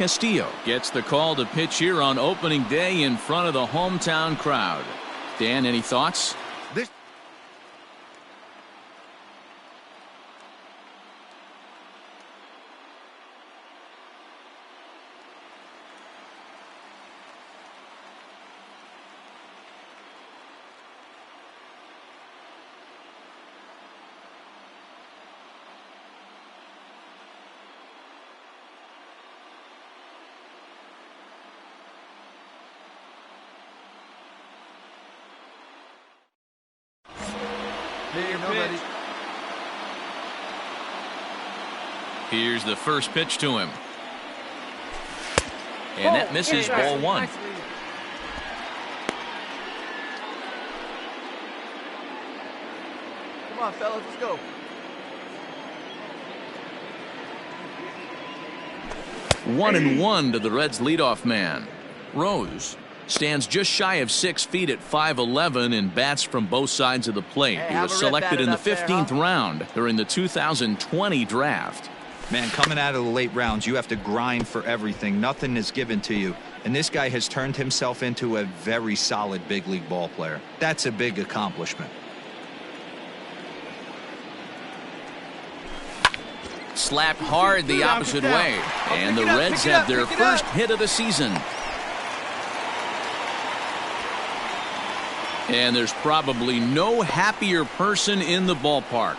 Castillo gets the call to pitch here on opening day in front of the hometown crowd. Dan, any thoughts? Here's the first pitch to him. And that misses, ball one. Come on, fellas, let's go. 1-1 to the Reds' leadoff man. Rose stands just shy of 6 feet at 5'11" and bats from both sides of the plate. He was selected in the 15th round during the 2020 draft. Man, coming out of the late rounds, you have to grind for everything. Nothing is given to you. And this guy has turned himself into a very solid big league ball player. That's a big accomplishment. Slapped hard the opposite way. And the Reds have their first hit of the season. And there's probably no happier person in the ballpark.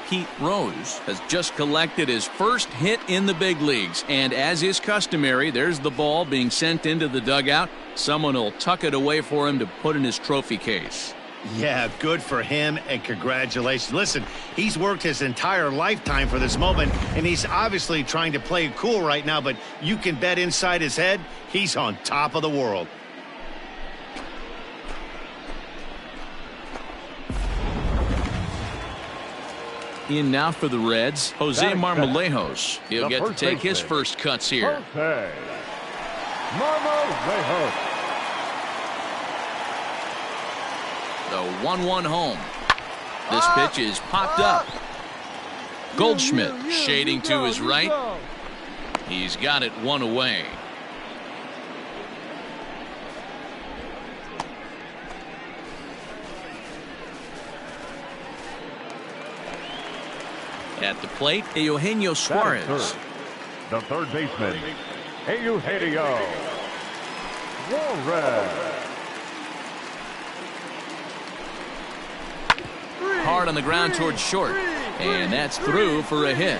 Pete Rose has just collected his first hit in the big leagues, and as is customary, there's the ball being sent into the dugout. Someone will tuck it away for him to put in his trophy case. Yeah, good for him, and congratulations. Listen, he's worked his entire lifetime for this moment, and he's obviously trying to play it cool right now, but you can bet inside his head he's on top of the world. In now for the Reds, Jose Marmolejos. He'll get to take his first cuts here. Marmolejos. The 1-1 home. This pitch is popped up. Goldschmidt shading to his right. He's got it one away. At the plate, Eugenio Suarez. The third baseman, Eugenio Suarez. Hard on the ground towards short. And that's through for a hit.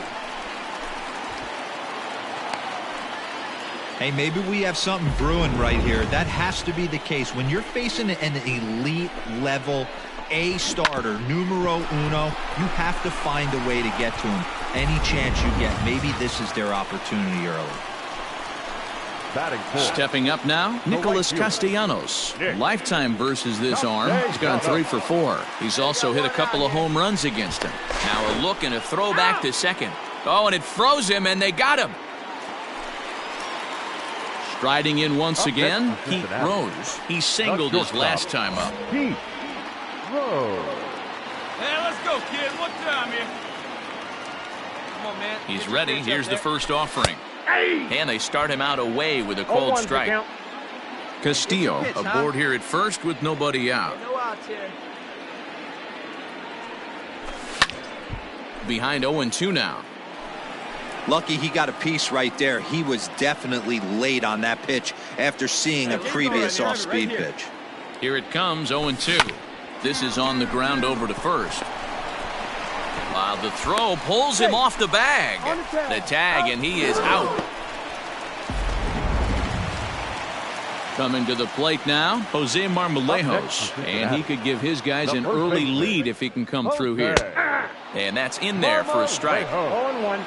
Hey, maybe we have something brewing right here. That has to be the case. When you're facing an elite level A starter, numero uno, you have to find a way to get to him any chance you get. Maybe this is their opportunity early. Stepping up now, Nicholas Castellanos. Lifetime versus this arm. He's gone 3 for 4. He's also hit a couple of home runs against him. Now a look and a throw back to second. Oh, and it froze him, and they got him. Striding in once again, Pete Rose. He singled his last time up. Pete Rose. Hey, let's go, kid. What time here? Come on, man. He's ready. Here's the first offering. And they start him out away with a cold strike. Castillo aboard here at first with nobody out. Behind 0-2 now. Lucky he got a piece right there. He was definitely late on that pitch after seeing a previous off-speed pitch. Here it comes, 0-2. This is on the ground over to first. While the throw pulls him off the bag. The tag, and he is out. Coming to the plate now, Jose Marmolejos. And he could give his guys an early lead if he can come through here. And that's in there for a strike. 0-1.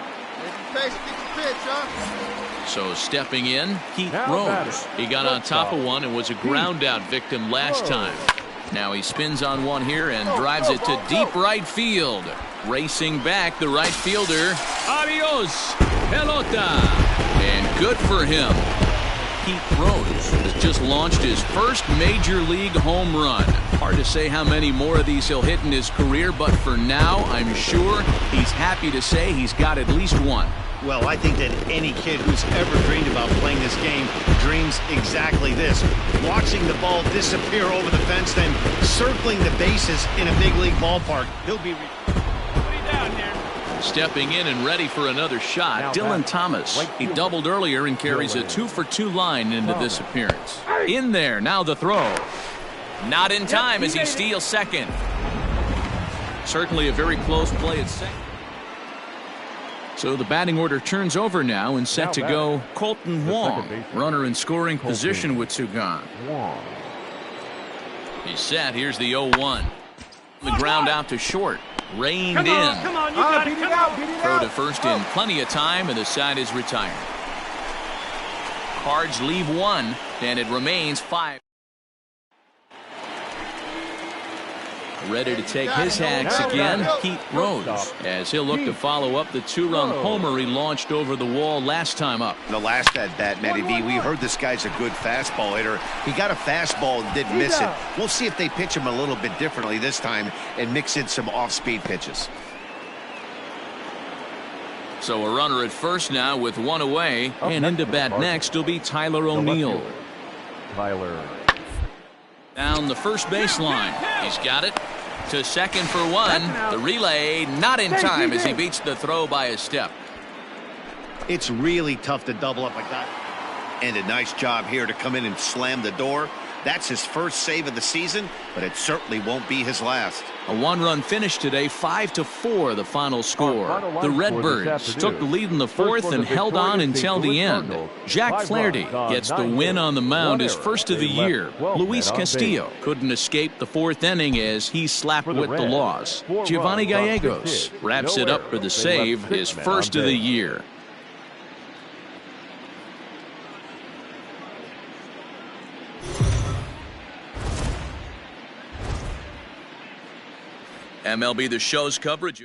So stepping in, Pete Rose. He got on top of one and was a ground out victim last time. Now he spins on one here and drives it to deep right field. Racing back, the right fielder. Adios, pelota. And good for him. Pete Rose has just launched his first major league home run. Hard to say how many more of these he'll hit in his career, but for now, I'm sure he's happy to say he's got at least one. Well, I think that any kid who's ever dreamed about playing this game dreams exactly this. Watching the ball disappear over the fence, then circling the bases in a big league ballpark. He'll be down here. Stepping in and ready for another shot, Now Dylan Thomas. He doubled earlier and carries a 2-for-2 line into this appearance. In there, now the throw. Not in time as he steals second. Certainly a very close play at second. So the batting order turns over now and set to go Colton Wong. Runner in scoring position with two gone. He's set. Here's the 0-1. The ground out to short. Reined in. Come on, you got it. Come on. Throw to first in plenty of time, and the side is retired. Cards leave one, and it remains 5. Ready to take his hacks again, Pete Rose, as he'll look to follow up the 2-run homer he launched over the wall last time up. the last at bat, Matty V. We heard this guy's a good fastball hitter. He got a fastball and didn't miss it. We'll see if they pitch him a little bit differently this time and mix in some off-speed pitches. So a runner at first now with one away, and into bat next will be Tyler O'Neill. Tyler. Down the first baseline. He's got it. To second for one. The relay not in time as he beats the throw by a step. It's really tough to double up like that. And a nice job here to come in and slam the door. That's his first save of the season, but it certainly won't be his last. A one-run finish today, 5-4 the final score. The Redbirds took the lead in the fourth and held on until the end. Jack Flaherty gets the win on the mound, his first of the year. Luis Castillo couldn't escape the fourth inning as he slapped with the loss. Giovanni Gallegos wraps it up for the save, his first of the year. MLB The Show's coverage.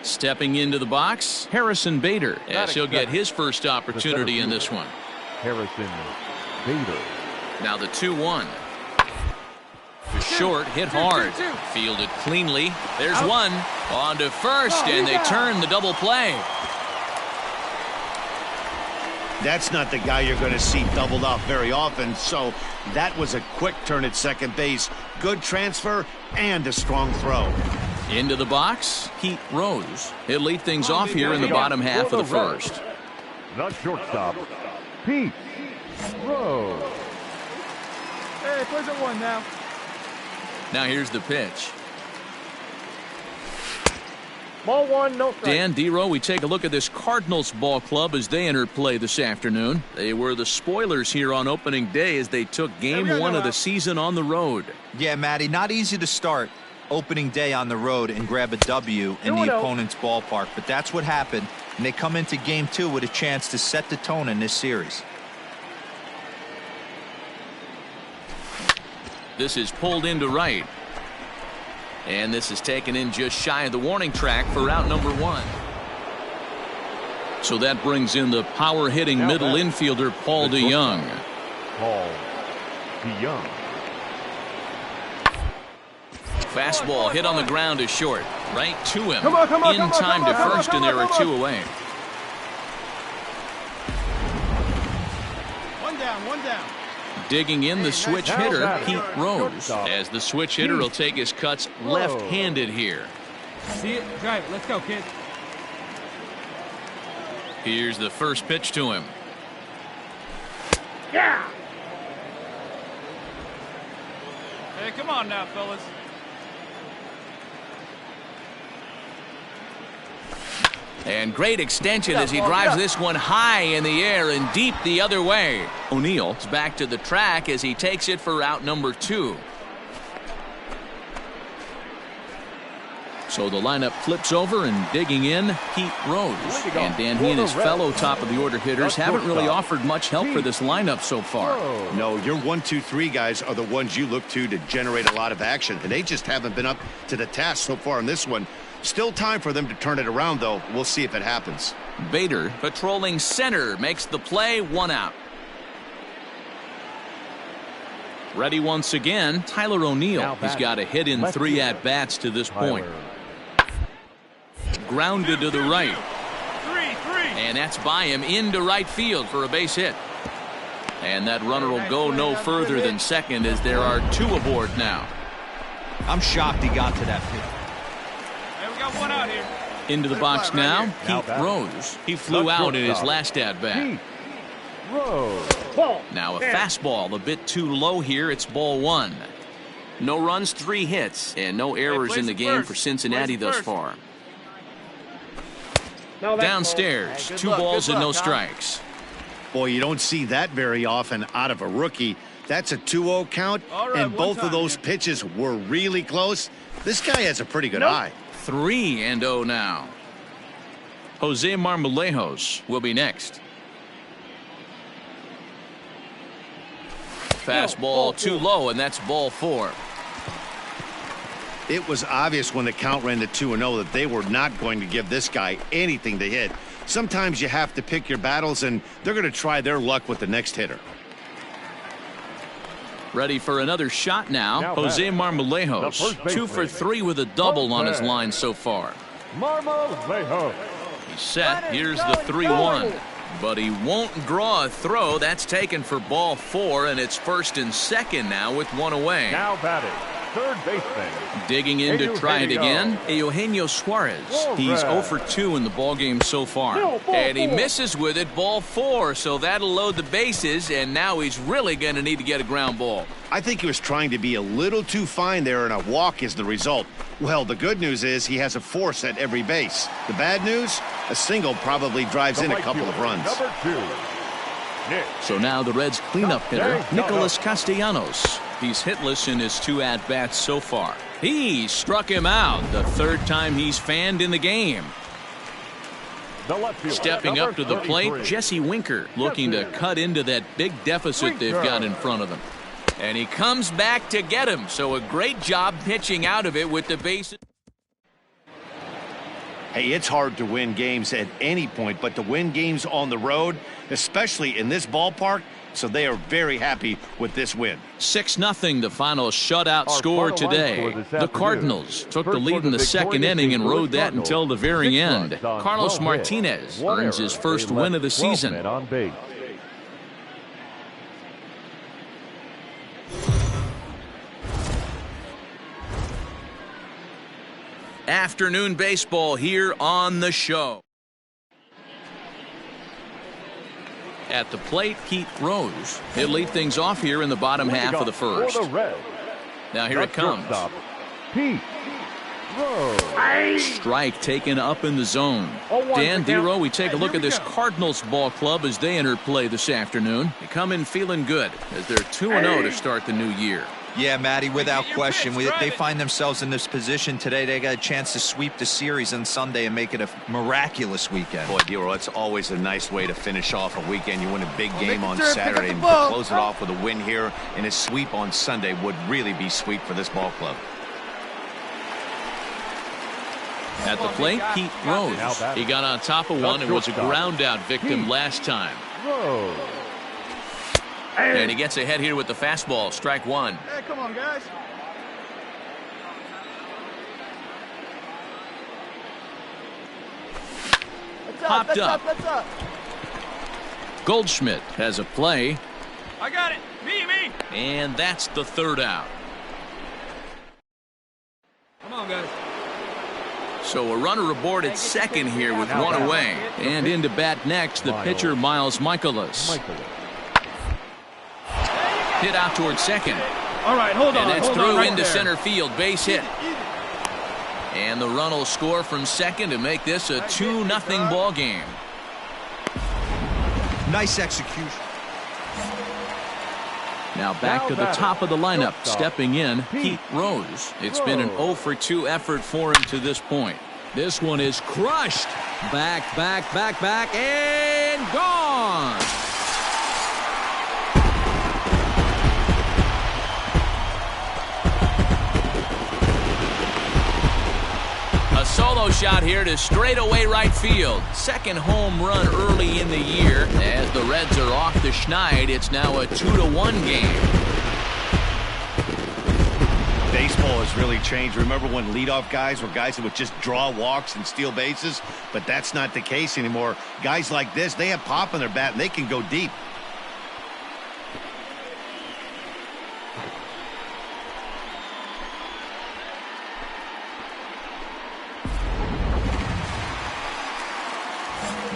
Stepping into the box, Harrison Bader, as he'll get his first opportunity in this one. Harrison Bader. Now the 2-1. The short, hit hard. Fielded cleanly. There's one. On to first, and they turn the double play. That's not the guy you're going to see doubled off very often, so that was a quick turn at second base. Good transfer and a strong throw. Into the box, Pete Rose. He'll lead things off here in the bottom half of the first. The shortstop, Pete Rose. Hey, push it one now. Now here's the pitch. Ball one, no strike. Dan Dero, we take a look at this Cardinals ball club as they enter play this afternoon. They were the spoilers here on opening day as they took game one of the season on the road. Yeah, Matty, not easy to start opening day on the road and grab a W in the opponent's ballpark, but that's what happened, and they come into game two with a chance to set the tone in this series. This is pulled into right. And this is taken in just shy of the warning track for out number one. So that brings in the power-hitting middle infielder, Paul DeYoung. Paul DeYoung. Fastball hit on the ground is short. Right to him. In time to first, and there are two away. One down. Digging in the switch hitter, Pete Rose, as the switch hitter will take his cuts left-handed here. See it? Drive it. Let's go, kid. Here's the first pitch to him. Yeah! Hey, come on now, fellas. And great extension as he drives this one high in the air and deep the other way. O'Neill is back to the track as he takes it for out number two. So the lineup flips over, and digging in, Pete Rose. And Dan, he and his fellow top-of-the-order hitters haven't really offered much help for this lineup so far. No, your 1, 2, 3 guys are the ones you look to generate a lot of action, and they just haven't been up to the task so far in this one. Still time for them to turn it around, though. We'll see if it happens. Bader patrolling center makes the play, 1 out. Ready once again, Tyler O'Neill. He's got a hit in 3 at-bats to this point. Grounded to the right. And that's by him into right field for a base hit. And that runner will go no further than second as there are 2 aboard now. I'm shocked he got to that pitch. Hey, we got 1 out here. Into the box now, Pete Rose. He flew out in his last at-bat. Now a fastball a bit too low here. It's ball 1. No runs, 3 hits, and no errors in the game for Cincinnati thus far. Downstairs, 2 balls and no strikes. Boy, you don't see that very often out of a rookie. That's a 2-0 count, and both of those pitches were really close. This guy has a pretty good eye. 3-0 now. Jose Marmolejos will be next. Fastball too low, and that's ball 4. It was obvious when the count ran to 2-0 that they were not going to give this guy anything to hit. Sometimes you have to pick your battles, and they're going to try their luck with the next hitter. Ready for another shot now. Jose Marmolejos, 2 for 3 with a double on his line so far. Marmolejos. He's set. Here's the 3-1. But he won't draw a throw. That's taken for ball 4, and it's first and second now with 1 away. Now batting, third baseman. Digging in to try it again, Eugenio Suarez. He's 0 for 2 in the ballgame so far. And he misses with it, ball 4, so that'll load the bases, and now he's really going to need to get a ground ball. I think he was trying to be a little too fine there, and a walk is the result. Well, the good news is he has a force at every base. The bad news, a single probably drives in a couple of runs. Number 2. So now the Reds' cleanup hitter, Nicholas Castellanos. He's hitless in his 2 at-bats so far. He struck him out the 3rd time he's fanned in the game. Stepping up to the plate, Jesse Winker looking to cut into that big deficit they've got in front of them. And he comes back to get him, so a great job pitching out of it with the bases. Hey, it's hard to win games at any point, but to win games on the road, especially in this ballpark, so they are very happy with this win. 6-0 the final shutout score today. The Cardinals took the lead in the 2nd inning and rode that until the very end. Carlos Martinez earns his first win of the season. Afternoon baseball here on the show. At the plate, Pete Rose. He'll lead things off here in the bottom half of the first. Now here it comes. Pete Rose. Strike taken up in the zone. Dan Dero, we take a look at this Cardinals ball club as they enter play this afternoon. They come in feeling good as they're 2-0 to start the new year. Yeah, Matty, without question. They find themselves in this position today. They got a chance to sweep the series on Sunday and make it a miraculous weekend. Boy, Dero, it's always a nice way to finish off a weekend. You win a big game on Saturday and close it off with a win here, and a sweep on Sunday would really be sweet for this ball club. At the plate, Pete Rose. He got on top of one and was a ground-out victim last time. And he gets ahead here with the fastball. Strike 1. Hey, come on, guys. Popped up. Goldschmidt has a play. I got it. Me. And that's the 3rd out. Come on, guys. So a runner aboard at second here with 1 away. And in to bat next, the pitcher Miles Michaelis. Hit out towards second. All right, hold on. And that's hold through on right into there. center field. Base hit. And the run will score from second to make this a 2-0 ball game. Nice execution. Now back to the top of the lineup. Stepping in, Pete Rose. It's been an 0 for 2 effort for him to this point. This one is crushed. Back, and gone. A solo shot here to straightaway right field. Second home run early in the year. As the Reds are off the schneid, it's now a 2-1 game. Baseball has really changed. Remember when leadoff guys were guys that would just draw walks and steal bases? But that's not the case anymore. Guys like this, they have pop in their bat and they can go deep.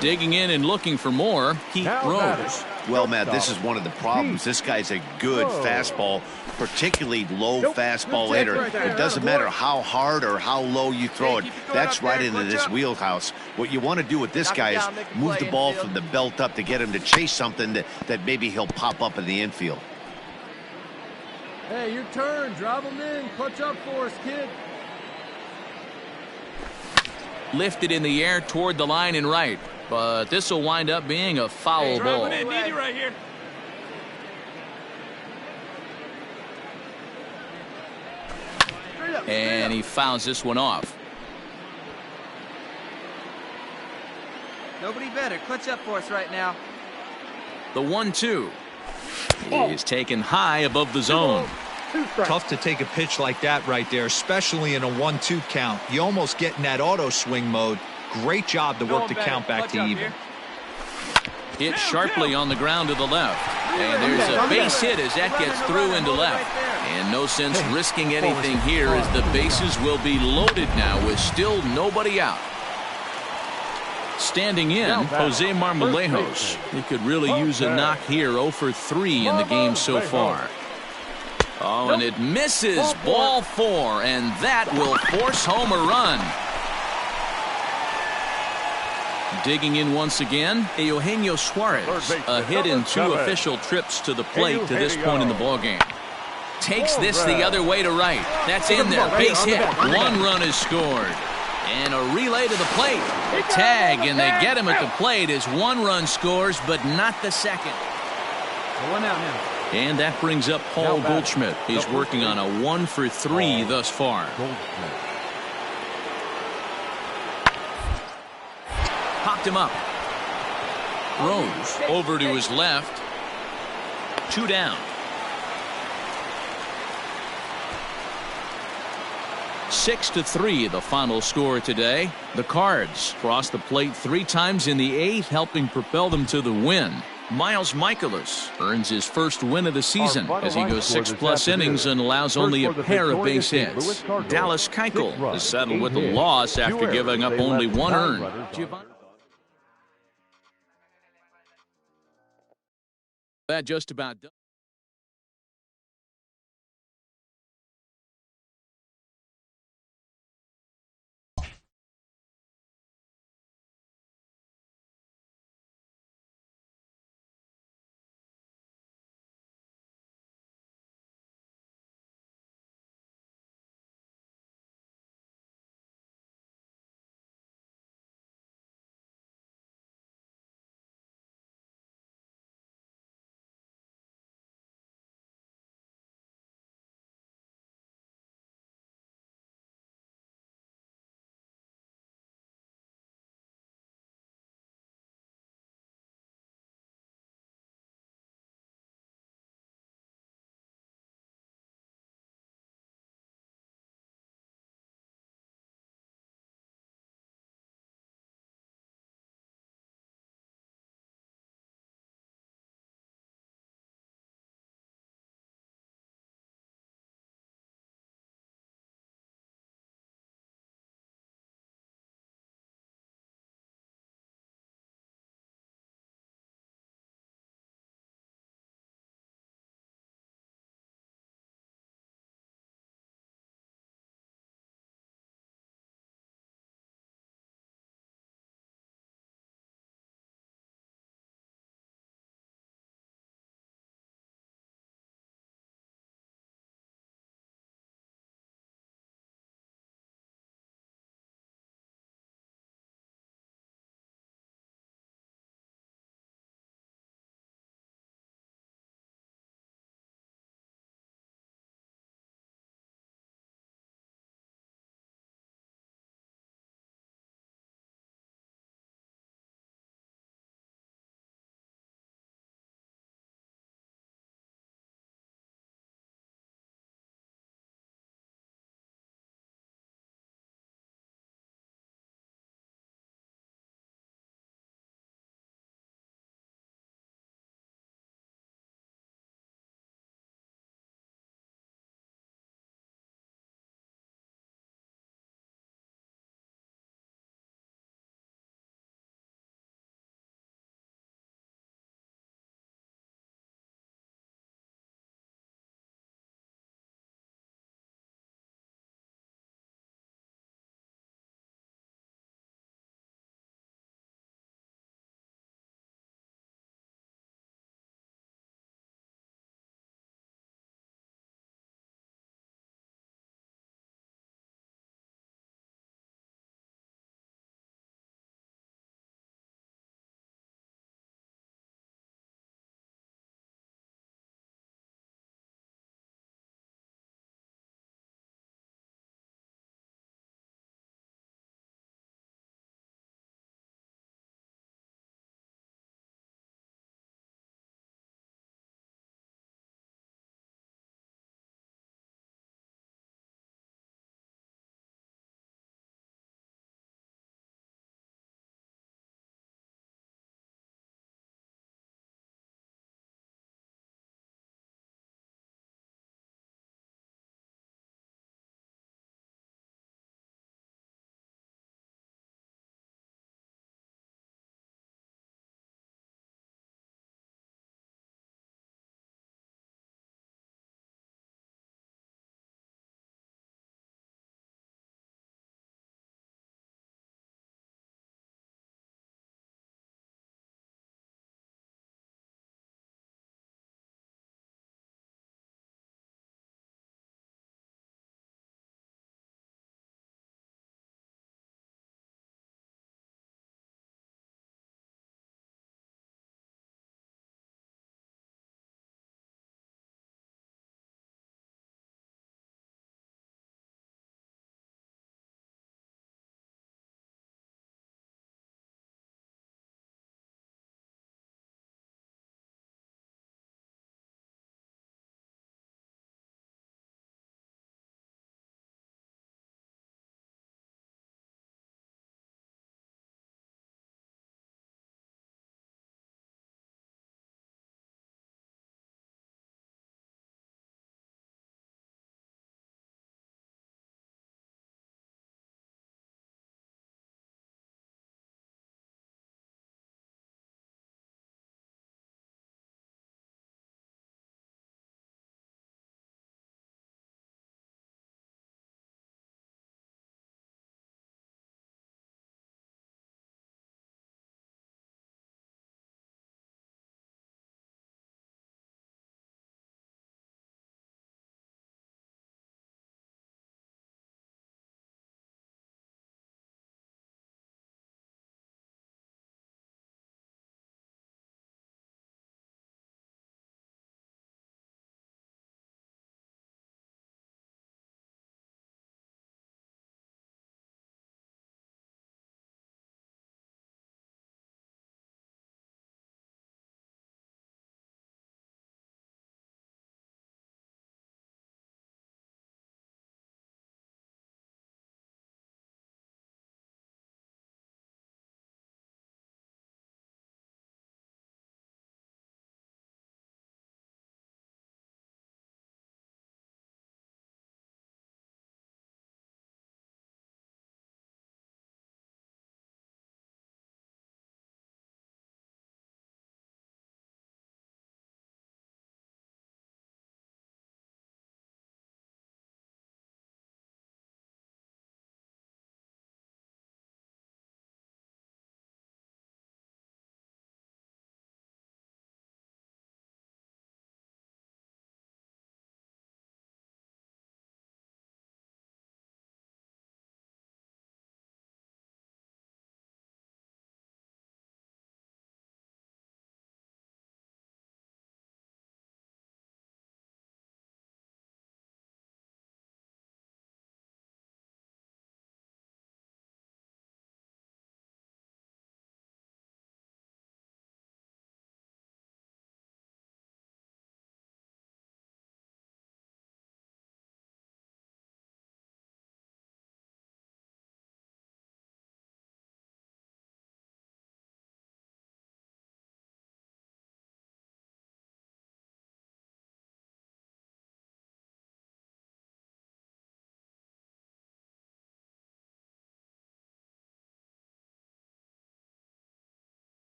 Digging in and looking for more, Pete Rose. Well, Matt, this is one of the problems. This guy's a good fastball, particularly low fastball hitter. It doesn't matter how hard or how low you throw it. That's right into this wheelhouse. What you want to do with this guy is move the ball from the belt up to get him to chase something that maybe he'll pop up in the infield. Hey, your turn. Drive him in. Clutch up for us, kid. Lifted in the air toward the line and right. But this will wind up being a foul ball. Need you right here. And he fouls this one off. Nobody better. Clutch up for us right now. The 1-2 is taken high above the zone. Tough to take a pitch like that right there, especially in a 1-2 count. You almost get in that auto swing mode. Great job to work the count back to even. Hit sharply on the ground to the left. And there's a base hit as that gets through into left. And no sense risking anything here as the bases will be loaded now with still nobody out. Standing in, Jose Marmolejos. He could really use a knock here. 0 for 3 in the game so far. Oh, and it misses. Ball 4, and that will force home a run. Digging in once again, Eugenio Suarez, a hit in 2 official trips to the plate to this point in the ballgame. Takes this the other way to right. That's in there. Base hit. 1 run is scored. And a relay to the plate. A tag, and they get him at the plate as 1 run scores, but not the second. 1 out now. And that brings up Paul Goldschmidt. He's working on a 1 for 3 thus far. Popped him up. Rose over to his left. 2 down. 6-3 the final score today. The Cards crossed the plate 3 times in the 8th, helping propel them to the win. Miles Mikolas earns his first win of the season as he goes 6+ innings and allows only a pair of base hits. Dallas Keuchel is settled with a loss after giving up only 1 earned. That just about does.